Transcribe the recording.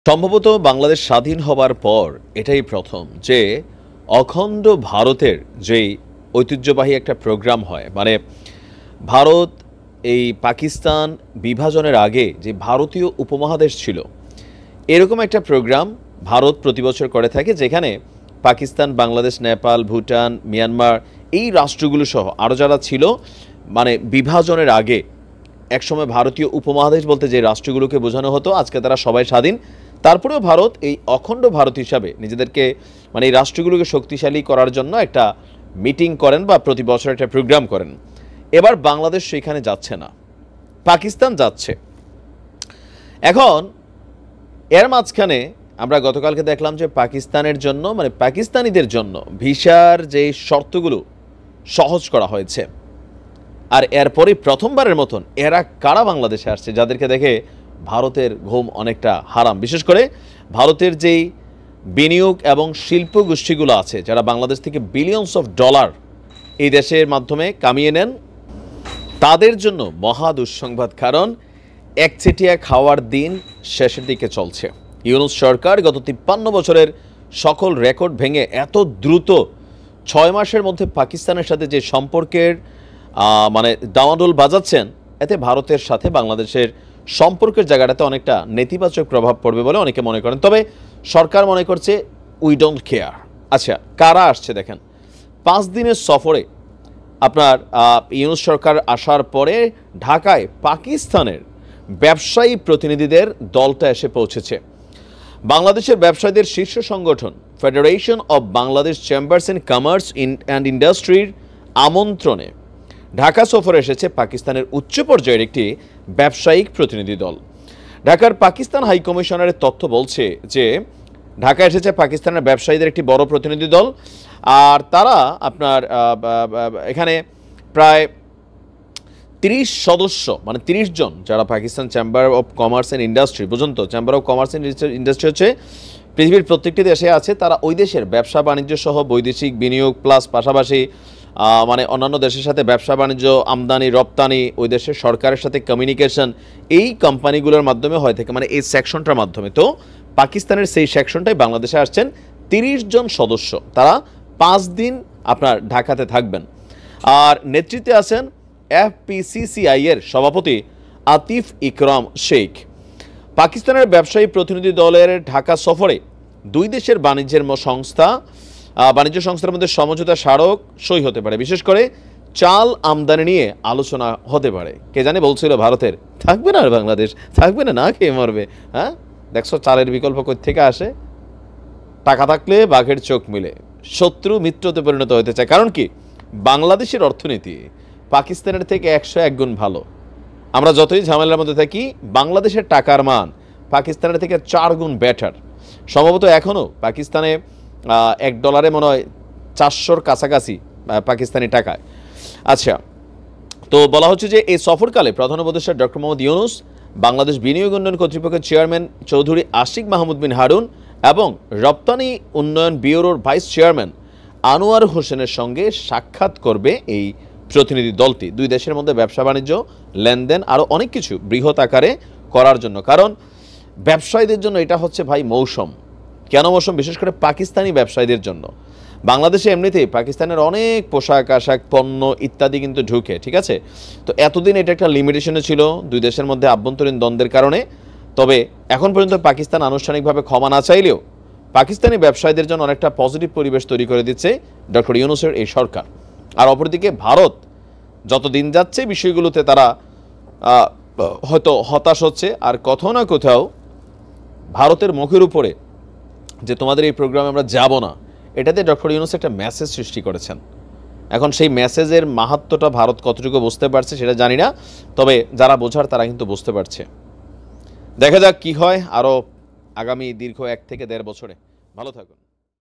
সম্ভবত বাংলাদেশ স্বাধীন হবার পর এটাই প্রথম যে অখণ্ড ভারতের যেই ঐতিহ্যবাহী একটা প্রোগ্রাম হয়, মানে ভারত এই পাকিস্তান বিভাজনের আগে যে ভারতীয় উপমহাদেশ ছিল, এরকম একটা প্রোগ্রাম ভারত প্রতি বছর করে থাকে, যেখানে পাকিস্তান, বাংলাদেশ, নেপাল, ভুটান, মিয়ানমার এই রাষ্ট্রগুলো সহ আরও যারা ছিল, মানে বিভাজনের আগে একসময় ভারতীয় উপমহাদেশ বলতে যে রাষ্ট্রগুলোকে বোঝানো হতো, আজকে তারা সবাই স্বাধীন। তারপরেও ভারত এই অখণ্ড ভারত হিসাবে নিজেদেরকে, মানে এই রাষ্ট্রগুলোকে শক্তিশালী করার জন্য একটা মিটিং করেন বা প্রতি বছর একটা প্রোগ্রাম করেন। এবার বাংলাদেশ সেখানে যাচ্ছে না, পাকিস্তান যাচ্ছে। এখন এর মাঝখানে আমরা গতকালকে দেখলাম যে পাকিস্তানের জন্য, মানে পাকিস্তানিদের জন্য ভিসার যে শর্তগুলো সহজ করা হয়েছে। আর এরপরে প্রথমবারের মতন এরা কারা বাংলাদেশে আসছে, যাদেরকে দেখে ভারতের ঘুম অনেকটা হারাম। বিশেষ করে ভারতের যেই বিনিয়োগ এবং শিল্প গোষ্ঠীগুলো আছে, যারা বাংলাদেশ থেকে বিলিয়নস অফ ডলার এই দেশের মাধ্যমে কামিয়ে নেন, তাদের জন্য মহা দুঃসংবাদ। কারণ একচেটিয়া খাওয়ার দিন শেষের দিকে চলছে। ইউনূস সরকার গত 53 বছরের সকল রেকর্ড ভেঙে এত দ্রুত 6 মাসের মধ্যে পাকিস্তানের সাথে যে সম্পর্কের মানে ডামাডোল বাজাচ্ছেন, এতে ভারতের সাথে বাংলাদেশের সম্পর্কের জায়গাটাতে অনেকটা নেতিবাচক প্রভাব পড়বে বলে অনেকে মনে করেন। তবে সরকার মনে করছে উই ডোন্ট কেয়ার। আচ্ছা, কারা আসছে দেখেন। 5 দিনের সফরে আপনার ইউনূস সরকার আসার পরে ঢাকায় পাকিস্তানের ব্যবসায়ী প্রতিনিধিদের দলটা এসে পৌঁছেছে। বাংলাদেশের ব্যবসায়ীদের শীর্ষ সংগঠন federation of Bangladesh chambers and commerce and ইন্ডাস্ট্রির আমন্ত্রণে ঢাকা সফরে এসেছে পাকিস্তানের উচ্চ পর্যায়ের একটি ব্যবসায়িক প্রতিনিধি দল। ঢাকার পাকিস্তান হাই কমিশনারের তথ্য বলছে যে ঢাকা এসেছে পাকিস্তানের ব্যবসায়ীদের একটি বড় প্রতিনিধি দল। আর তারা আপনার এখানে প্রায় 30 সদস্য, মানে 30 জন, যারা Pakistan chamber of commerce and industry, বুঝুন তো, chamber of commerce and industry হচ্ছে পৃথিবীর প্রত্যেকটি দেশে আছে। তারা ওই দেশের ব্যবসা বাণিজ্য সহ বৈদেশিক বিনিয়োগ প্লাস পাশাপাশি মানে অন্যান্য দেশের সাথে ব্যবসা বাণিজ্য, আমদানি রপ্তানি, ওই দেশের সরকারের সাথে কমিউনিকেশন, এই কোম্পানিগুলোর মাধ্যমে হয়ে থাকে, মানে এই সেকশনটার মাধ্যমে। তো পাকিস্তানের সেই সেকশনটাই বাংলাদেশে আসছেন 30 জন সদস্য। তারা 5 দিন আপনার ঢাকাতে থাকবেন। আর নেতৃত্বে আছেন এফপিসিসিআই এর সভাপতি আতিফ ইকরাম শেখ। পাকিস্তানের ব্যবসায়ী প্রতিনিধি দলের ঢাকা সফরে দুই দেশের বাণিজ্য সংস্থার মধ্যে সমঝোতা স্মারক সই হতে পারে। বিশেষ করে চাল আমদানি নিয়ে আলোচনা হতে পারে। কে জানে বলছিল ভারতের থাকবে না, আর বাংলাদেশ থাকবে না, না খেয়ে মরবে। হ্যাঁ, দেখছো চালের বিকল্প কই থেকে আসে। টাকা থাকলে বাঘের চোখ মিলে, শত্রু মিত্রতে পরিণত হতে চায়। কারণ কি, বাংলাদেশের অর্থনীতি পাকিস্তানের থেকে 101 গুণ ভালো। আমরা যতই ঝামেলার মধ্যে থাকি, বাংলাদেশের টাকার মান পাকিস্তানের থেকে 4 গুণ বেটার। সম্ভবত এখনও পাকিস্তানে $1 মনে হয় 400-র কাছাকাছি পাকিস্তানি টাকায়। আচ্ছা, তো বলা হচ্ছে যে এই সফরকালে প্রধান উপদেষ্টা ডক্টর মোহাম্মদ ইউনূস, বাংলাদেশ বিনিয়োগ উন্নয়ন কর্তৃপক্ষের চেয়ারম্যান চৌধুরী আশিক মাহমুদ বিন হারুন এবং রপ্তানি উন্নয়ন ব্যুরোর ভাইস চেয়ারম্যান আনোয়ার হোসেনের সঙ্গে সাক্ষাৎ করবে এই প্রতিনিধি দলটি, দুই দেশের মধ্যে ব্যবসা বাণিজ্য, লেনদেন, আরও অনেক কিছু বৃহৎ আকারে করার জন্য। কারণ ব্যবসায়ীদের জন্য এটা হচ্ছে ভাই মৌসুম। কেন মৌসুম? বিশেষ করে পাকিস্তানি ব্যবসায়ীদের জন্য। বাংলাদেশে এমনিতেই পাকিস্তানের অনেক পোশাক আশাক, পণ্য ইত্যাদি কিন্তু ঢুকে, ঠিক আছে। তো এতদিন এটা একটা লিমিটেশনে ছিল দুই দেশের মধ্যে আভ্যন্তরীণ দ্বন্দ্বের কারণে। তবে এখন পর্যন্ত পাকিস্তান আনুষ্ঠানিকভাবে ক্ষমা না চাইলেও পাকিস্তানি ব্যবসায়ীদের জন্য অনেকটা পজিটিভ পরিবেশ তৈরি করে দিচ্ছে ডক্টর ইউনূসের এই সরকার। আর অপরদিকে ভারত যত দিন যাচ্ছে বিষয়গুলোতে তারা হয়তো হতাশ হচ্ছে। আর কোথাও না কোথাও ভারতের মুখের উপরে যে তোমাদের এই প্রোগ্রামে আমরা যাব না, এটাতে ডক্টর ইউনূস একটা মেসেজ সৃষ্টি করেছেন। এখন সেই মেসেজের মাহাত্ম্যটা ভারত কতটুকু বুঝতে পারছে সেটা জানি না, তবে যারা বোঝার তারা কিন্তু বুঝতে পারছে। দেখা যাক কি হয় আরও আগামী দীর্ঘ 1 থেকে 1.5 বছরে। ভালো থাকুন।